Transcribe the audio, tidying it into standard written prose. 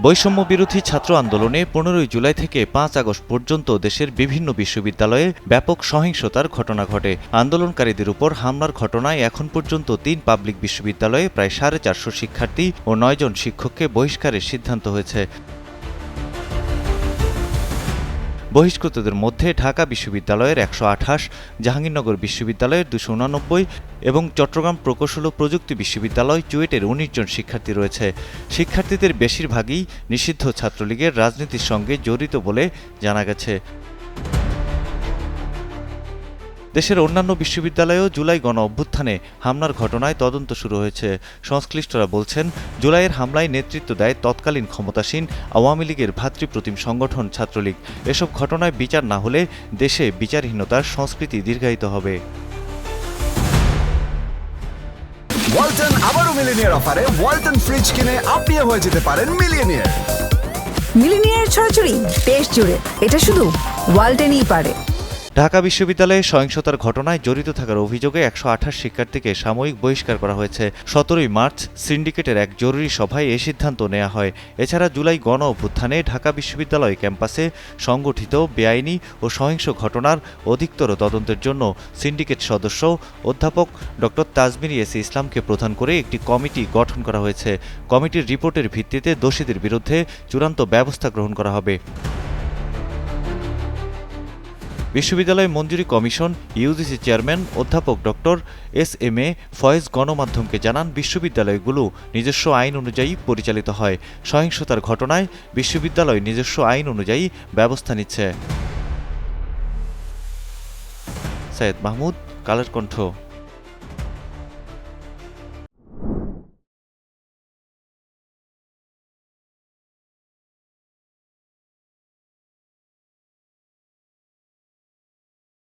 বৈষম্য বিরোধী ছাত্র আন্দোলনে 15 জুলাই থেকে 5 আগস্ট পর্যন্ত দেশের বিভিন্ন বিশ্ববিদ্যালয়ে ব্যাপক সহিংসতার ঘটনা ঘটে। আন্দোলনকারীদের উপর হামলার ঘটনায় এখন পর্যন্ত 3 পাবলিক বিশ্ববিদ্যালয়ে প্রায় 450 শিক্ষার্থী ও 9 জন শিক্ষককে বহিষ্কারের সিদ্ধান্ত হয়েছে। বহিষ্কৃতদের মধ্যে ঢাকা বিশ্ববিদ্যালয়ের 128, জাহাঙ্গীরনগর বিশ্ববিদ্যালয়ের 289 এবং চট্টগ্রাম প্রকৌশল ও প্রযুক্তি বিশ্ববিদ্যালয় চুয়েটের 19 জন শিক্ষার্থী রয়েছে। শিক্ষার্থীদের বেশিরভাগই নিষিদ্ধ ছাত্রলীগের রাজনীতির সঙ্গে জড়িত বলে জানা গেছে। দেশের অন্যান্য বিশ্ববিদ্যালয়েও জুলাই গণ অভ্যুত্থানে হামলার ঘটনায় তদন্ত শুরু হয়েছে। সংশ্লিষ্টরা বলছেন, জুলাইয়ের হামলায় নেতৃত্ব দেয় তৎকালীন ক্ষমতাসীন আওয়ামী লীগের ভ্রাতৃপ্রতিম সংগঠন ছাত্রলীগ। এসব ঘটনায় বিচার না হলে দেশে বিচারহীনতার সংস্কৃতি দীর্ঘায়িত হবে। ওয়ালটন আবারও মিলিনিয়ার অফারে ওয়ালটন ফ্রিজ কিনে আপনিও হয়ে যেতে পারেন মিলিয়নিয়ার। মিলিনিয়ার ছড়াছড়ি দেশ জুড়ে, এটা শুধু ওয়ালটেনই পারে। ঢাকা বিশ্ববিদ্যালয়ে সহিংসতার ঘটনায় জড়িত থাকার অভিযোগে 128 শিক্ষার্থীকে সাময়িক বহিষ্কার করা হয়েছে। 17 মার্চ সিন্ডিকেটের এক জরুরি সভায় এ সিদ্ধান্ত নেওয়া হয়। এছাড়া জুলাই গণ অভ্যুত্থানে ঢাকা বিশ্ববিদ্যালয় ক্যাম্পাসে সংগঠিত বেআইনি ও সহিংস ঘটনার অধিকতর তদন্তের জন্য সিন্ডিকেট সদস্য অধ্যাপক ড তাজমির এস ইসলামকে প্রধান করে একটি কমিটি গঠন করা হয়েছে। কমিটির রিপোর্টের ভিত্তিতে দোষীদের বিরুদ্ধে চূড়ান্ত ব্যবস্থা গ্রহণ করা হবে। বিশ্ববিদ্যালয় মঞ্জুরি কমিশন ইউজিসি চেয়ারম্যান অধ্যাপক ড এস.এম.এ. ফয়েজ গণমাধ্যমকে জানান, বিশ্ববিদ্যালয়গুলো নিজস্ব আইন অনুযায়ী পরিচালিত হয়। সহিংসতার ঘটনায় বিশ্ববিদ্যালয় নিজস্ব আইন অনুযায়ী ব্যবস্থা নিচ্ছে। সৈয়দ মাহমুদ, কালের কণ্ঠ।